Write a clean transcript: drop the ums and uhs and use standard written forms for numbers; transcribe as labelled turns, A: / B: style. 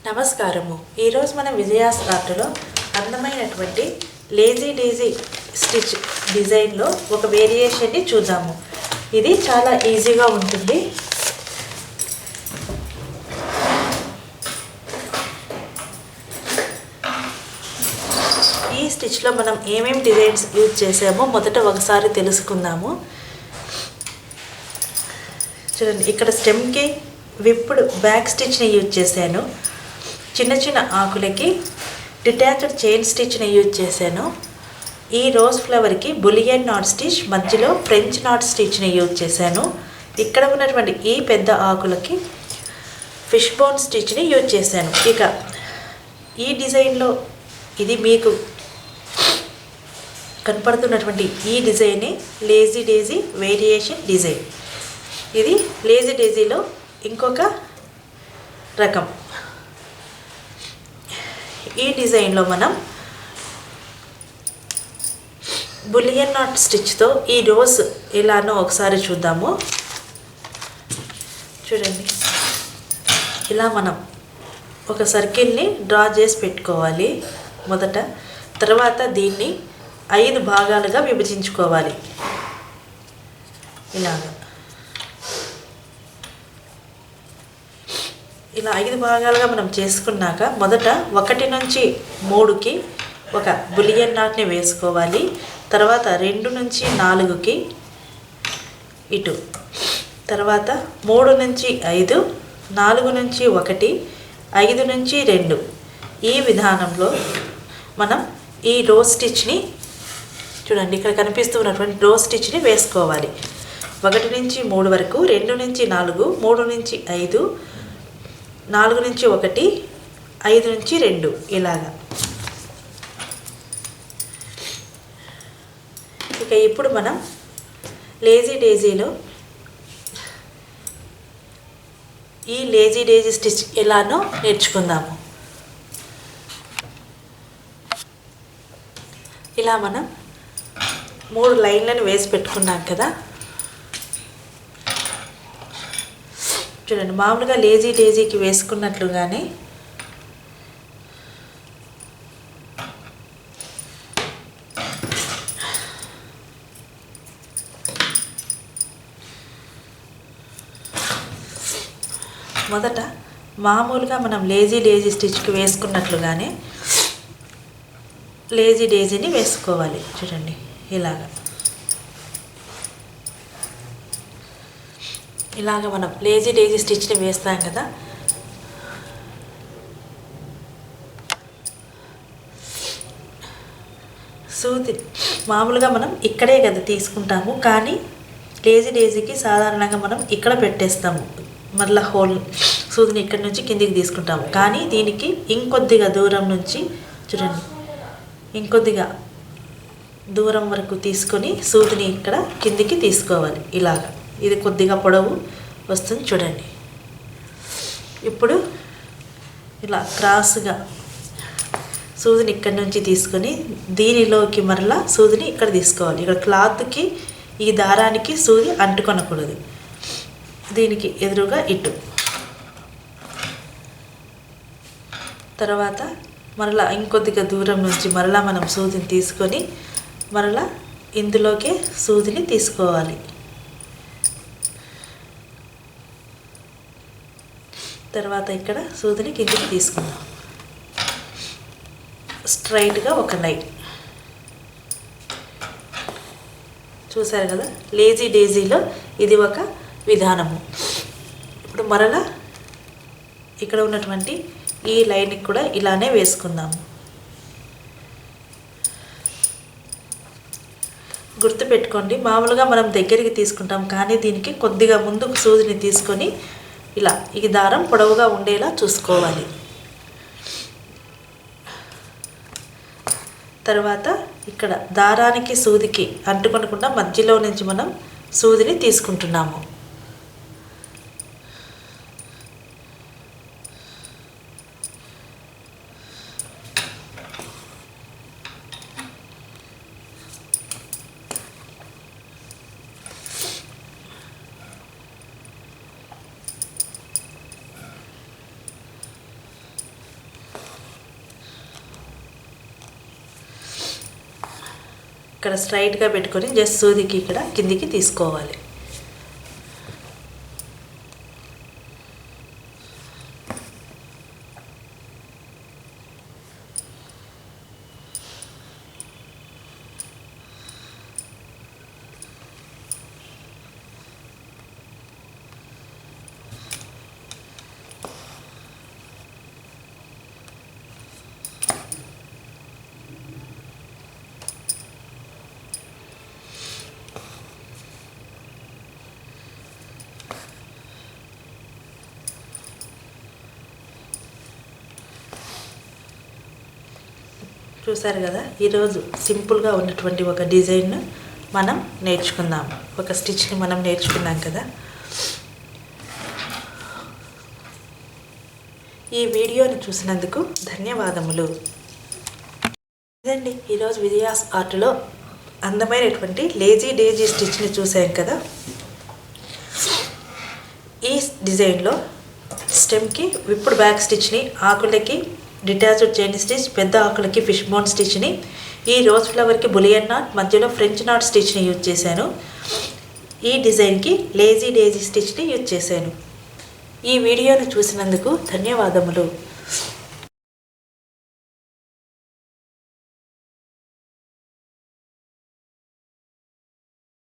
A: నమస్కారము. ఈరోజు మనం విజయాస్ ఆర్ట్లో అందమైనటువంటి లేజీ డేజీ స్టిచ్ డిజైన్లో ఒక వేరియేషన్ని చూద్దాము. ఇది చాలా ఈజీగా ఉంటుంది. ఈ స్టిచ్లో మనం ఏమేమి డిజైన్స్ యూజ్ చేసామో మొదట ఒకసారి తెలుసుకుందాము. చూడండి, ఇక్కడ స్టెమ్కి విప్పుడు బ్యాక్ స్టిచ్ని యూజ్ చేశాను. చిన్న చిన్న ఆకులకి డిటాచ్డ్ చైన్ స్టిచ్ని యూజ్ చేశాను. ఈ రోజ్ ఫ్లవర్కి బులియన్ నాట్ స్టిచ్, మధ్యలో ఫ్రెంచ్ నాట్ స్టిచ్ని యూజ్ చేశాను. ఇక్కడ ఉన్నటువంటి ఈ పెద్ద ఆకులకి ఫిష్ బోన్ స్టిచ్ని యూజ్ చేశాను. ఇక ఈ డిజైన్లో ఇది మీకు కనపడుతున్నటువంటి ఈ డిజైనే లేజీ డేజీ వేరియేషన్ డిజైన్. ఇది లేజీ డేజీలో ఇంకొక రకం. ఈ డిజైన్లో మనం బులియన్ నాట్ స్టిచ్తో ఈ రోజ్ ఎలానో ఒకసారి చూద్దాము. చూడండి, ఇలా మనం ఒక సర్కిల్ని డ్రా చేసి పెట్టుకోవాలి మొదట. తర్వాత దీన్ని 5 భాగాలుగా విభజించుకోవాలి. ఇలా 5 భాగాలుగా మనం చేసుకున్నాక మొదట 1 నుంచి 3కి ఒక బులియన్ నాట్ని వేసుకోవాలి. తర్వాత 2 నుంచి 4కి ఇటు, తర్వాత 3 నుంచి 5, 4 నుంచి 1, 5 నుంచి 2. ఈ విధానంలో మనం ఈ రోజ్ స్టిచ్ని చూడండి, ఇక్కడ కనిపిస్తున్నటువంటి రోజ్ స్టిచ్ని వేసుకోవాలి. 1 నుంచి 3 వరకు, 2 నుంచి 4, 3 నుంచి 5, 4 నుంచి 1, 5 నుంచి 2 ఇలాగా. ఇక ఇప్పుడు మనం లేజీ డేజీలో ఈ లేజీ డేజీ స్టిచ్ ఎలానో నేర్చుకుందాము. ఇలా మనం 3 లైన్లను వేసి పెట్టుకున్నాం కదా. చూడండి, మామూలుగా లేజీ డేజీకి వేసుకున్నట్లుగానే మొదట మామూలుగా మనం లేజీ డేజీ స్టిచ్కి వేసుకున్నట్లుగానే లేజీ డేజీని వేసుకోవాలి. చూడండి, ఇలాగ మనం లేజీ డేజీ స్టిచ్ని వేస్తాం కదా. సూది మామూలుగా మనం ఇక్కడే కదా తీసుకుంటాము, కానీ లేజీ డేజీకి సాధారణంగా మనం ఇక్కడ పెట్టేస్తాము. మళ్ళీ సూదిని ఇక్కడి నుంచి కిందికి తీసుకుంటాము. కానీ దీనికి ఇంకొద్దిగా దూరం నుంచి చూడండి, ఇంకొద్దిగా దూరం వరకు తీసుకొని సూదిని ఇక్కడ కిందికి తీసుకోవాలి. ఇలాగా ఇది కొద్దిగా పొడవు వస్తుంది. చూడండి, ఇప్పుడు ఇలా క్రాస్గా సూదిని ఇక్కడి నుంచి తీసుకొని దీనిలోకి మరలా సూదిని ఇక్కడ తీసుకోవాలి. ఇక్కడ క్లాత్కి ఈ దారానికి సూది అంటుకొనకూడదు. దీనికి ఎదురుగా ఇటు, తర్వాత మరలా ఇంకొద్దిగా దూరం నుంచి మరలా మనం సూదిని తీసుకొని మరలా ఇందులోకే సూదిని తీసుకోవాలి. తర్వాత ఇక్కడ సూదిని కిందికి తీసుకుందాం. స్ట్రైట్గా ఒక లైన్. చూసారు కదా, లేజీ డేజీలో ఇది ఒక విధానము. ఇప్పుడు మరలా ఇక్కడ ఉన్నటువంటి ఈ లైన్కి కూడా ఇలానే వేసుకుందాము. గుర్తుపెట్టుకోండి, మామూలుగా మనం దగ్గరికి తీసుకుంటాం, కానీ దీనికి కొద్దిగా ముందుకు సూదిని తీసుకొని ఇలా ఈ దారం పొడవుగా ఉండేలా చూసుకోవాలి. తర్వాత ఇక్కడ దారానికి సూదికి అంటుకొనకుండా మధ్యలో నుంచి మనం సూదిని తీసుకుంటున్నాము. ఇక్కడ స్ట్రైట్గా పెట్టుకొని జస్ట్ సూదికి ఇక్కడ కిందికి తీసుకోవాలి. చూసారు కదా, ఈరోజు సింపుల్గా ఉన్నటువంటి ఒక డిజైన్ మనం నేర్చుకుందాం. ఒక స్టిచ్ని మనం నేర్చుకున్నాం కదా. ఈ వీడియోని చూసినందుకు ధన్యవాదములు. ఇదండి ఈరోజు విజయాస్ ఆర్ట్లో అందమైనటువంటి లేజీ డేజీ స్టిచ్ని చూసాం కదా. ఈ డిజైన్లో స్టెమ్కి విప్పుడు బ్యాక్ స్టిచ్ని, ఆకులకి డిటాచ్డ్ చైన్ స్టిచ్, పెద్ద ఆకులకి ఫిష్ బోన్ స్టిచ్ని, ఈ రోజ్ ఫ్లవర్కి బులియన్ నాట్, మధ్యలో ఫ్రెంచ్ నాట్ స్టిచ్ని యూజ్ చేశాను. ఈ డిజైన్కి లేజీ డేజీ స్టిచ్ని యూజ్ చేశాను. ఈ వీడియోను చూసినందుకు ధన్యవాదములు.